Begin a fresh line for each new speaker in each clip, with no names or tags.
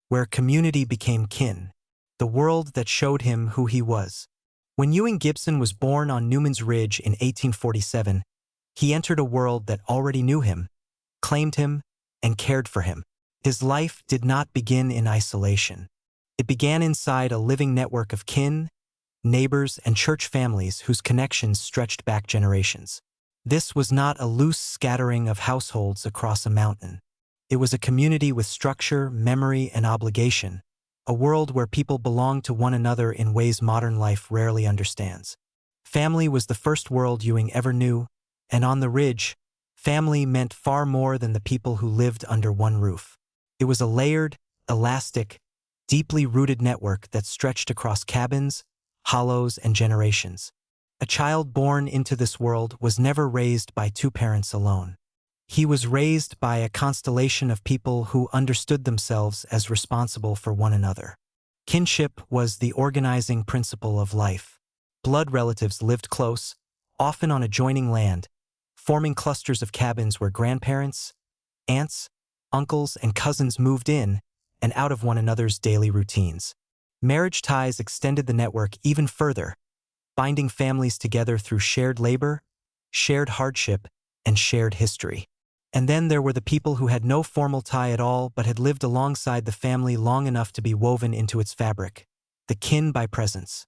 where community became kin, the world that showed him who he was. When Ewing Gibson was born on Newman's Ridge in 1847, he entered a world that already knew him, claimed him, and cared for him. His life did not begin in isolation. It began inside a living network of kin, neighbors, and church families whose connections stretched back generations. This was not a loose scattering of households across a mountain. It was a community with structure, memory, and obligation, a world where people belonged to one another in ways modern life rarely understands. Family was the first world Ewing ever knew, and on the Ridge, family meant far more than the people who lived under one roof. It was a layered, elastic, deeply rooted network that stretched across cabins, hollows, and generations. A child born into this world was never raised by two parents alone. He was raised by a constellation of people who understood themselves as responsible for one another. Kinship was the organizing principle of life. Blood relatives lived close, often on adjoining land, forming clusters of cabins where grandparents, aunts, uncles, and cousins moved in and out of one another's daily routines. Marriage ties extended the network even further, binding families together through shared labor, shared hardship, and shared history. And then there were the people who had no formal tie at all but had lived alongside the family long enough to be woven into its fabric, the kin by presence.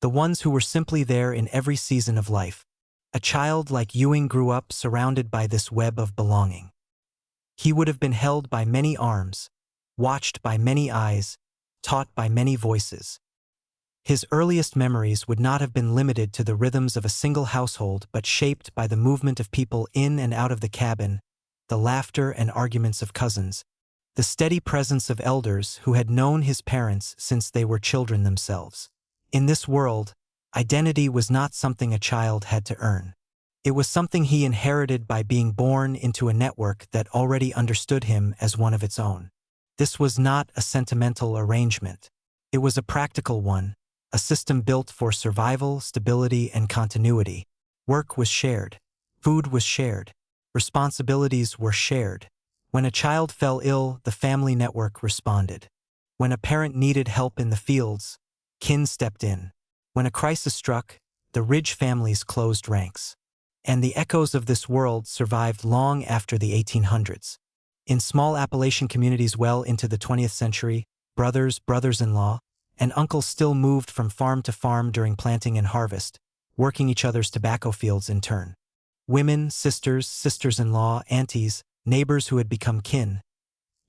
The ones who were simply there in every season of life. A child like Ewing grew up surrounded by this web of belonging. He would have been held by many arms, watched by many eyes, taught by many voices. His earliest memories would not have been limited to the rhythms of a single household but shaped by the movement of people in and out of the cabin, the laughter and arguments of cousins, the steady presence of elders who had known his parents since they were children themselves. In this world, identity was not something a child had to earn. It was something he inherited by being born into a network that already understood him as one of its own. This was not a sentimental arrangement. It was a practical one, a system built for survival, stability, and continuity. Work was shared. Food was shared. Responsibilities were shared. When a child fell ill, the family network responded. When a parent needed help in the fields, kin stepped in. When a crisis struck, the Ridge families closed ranks. And the echoes of this world survived long after the 1800s. In small Appalachian communities well into the 20th century, brothers, brothers-in-law, and uncles still moved from farm to farm during planting and harvest, working each other's tobacco fields in turn. Women, sisters, sisters-in-law, aunties, neighbors who had become kin,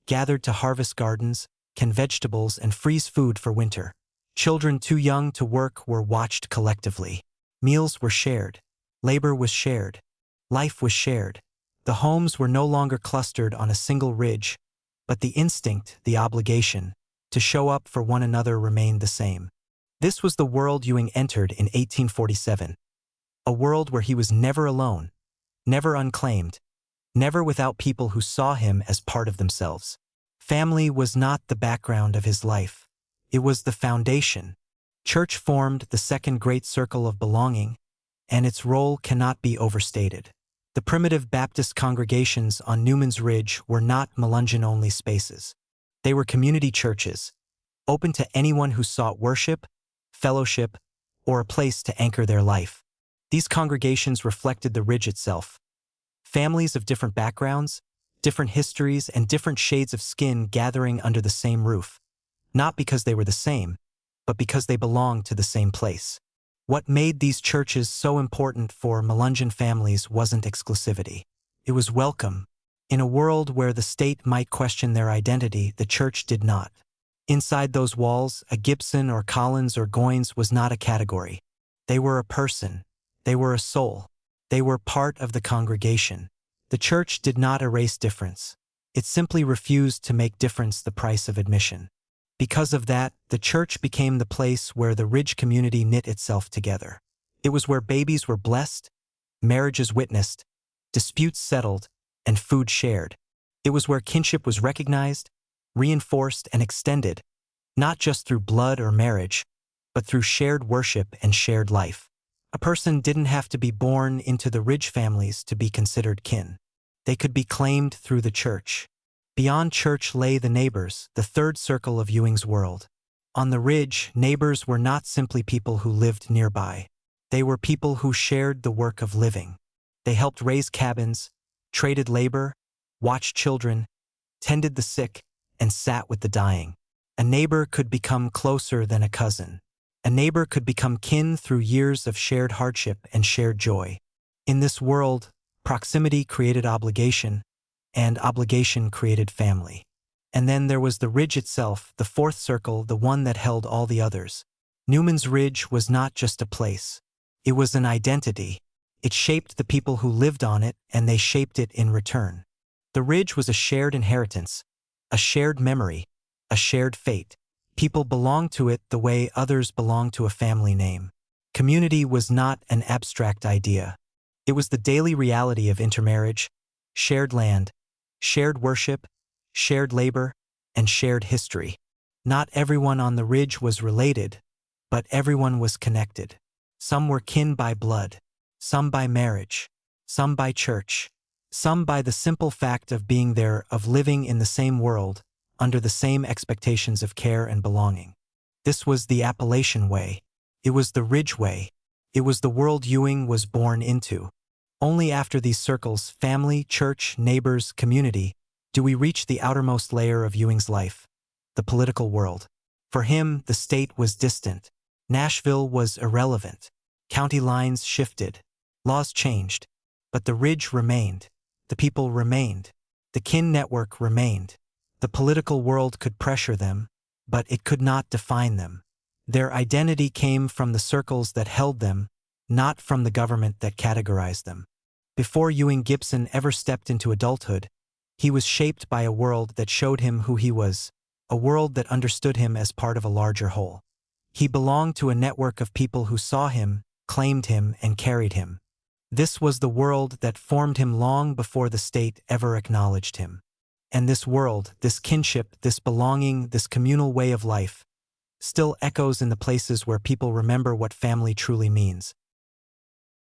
gathered to harvest gardens, can vegetables, and freeze food for winter. Children too young to work were watched collectively. Meals were shared. Labor was shared. Life was shared. The homes were no longer clustered on a single ridge, but the instinct, the obligation, to show up for one another remained the same. This was the world Ewing entered in 1847, a world where he was never alone, never unclaimed, never without people who saw him as part of themselves. Family was not the background of his life. It was the foundation. Church formed the second great circle of belonging, and its role cannot be overstated. The primitive Baptist congregations on Newman's Ridge were not Melungeon-only spaces. They were community churches, open to anyone who sought worship, fellowship, or a place to anchor their life. These congregations reflected the Ridge itself. Families of different backgrounds, different histories, and different shades of skin gathering under the same roof, not because they were the same, but because they belonged to the same place. What made these churches so important for Melungeon families wasn't exclusivity. It was welcome. In a world where the state might question their identity, the church did not. Inside those walls, a Gibson or Collins or Goins was not a category. They were a person. They were a soul. They were part of the congregation. The church did not erase difference. It simply refused to make difference the price of admission. Because of that, the church became the place where the Ridge community knit itself together. It was where babies were blessed, marriages witnessed, disputes settled, and food shared. It was where kinship was recognized, reinforced, and extended, not just through blood or marriage, but through shared worship and shared life. A person didn't have to be born into the Ridge families to be considered kin. They could be claimed through the church. Beyond church lay the neighbors, the third circle of Ewing's world. On the ridge, neighbors were not simply people who lived nearby. They were people who shared the work of living. They helped raise cabins, traded labor, watched children, tended the sick, and sat with the dying. A neighbor could become closer than a cousin. A neighbor could become kin through years of shared hardship and shared joy. In this world, proximity created obligation, and obligation created family. And then there was the ridge itself, the fourth circle, the one that held all the others. Newman's Ridge was not just a place. It was an identity. It shaped the people who lived on it, and they shaped it in return. The ridge was a shared inheritance, a shared memory, a shared fate. People belonged to it the way others belong to a family name. Community was not an abstract idea. It was the daily reality of intermarriage, shared land, shared worship, shared labor, and shared history. Not everyone on the ridge was related, but everyone was connected. Some were kin by blood, some by marriage, some by church, some by the simple fact of being there, of living in the same world, under the same expectations of care and belonging. This was the Appalachian way. It was the Ridge way. It was the world Ewing was born into. Only after these circles, family, church, neighbors, community, do we reach the outermost layer of Ewing's life, the political world. For him, the state was distant. Nashville was irrelevant. County lines shifted. Laws changed. But the ridge remained. The people remained. The kin network remained. The political world could pressure them, but it could not define them. Their identity came from the circles that held them, not from the government that categorized them. Before Ewing Gibson ever stepped into adulthood, he was shaped by a world that showed him who he was, a world that understood him as part of a larger whole. He belonged to a network of people who saw him, claimed him, and carried him. This was the world that formed him long before the state ever acknowledged him. And this world, this kinship, this belonging, this communal way of life, still echoes in the places where people remember what family truly means.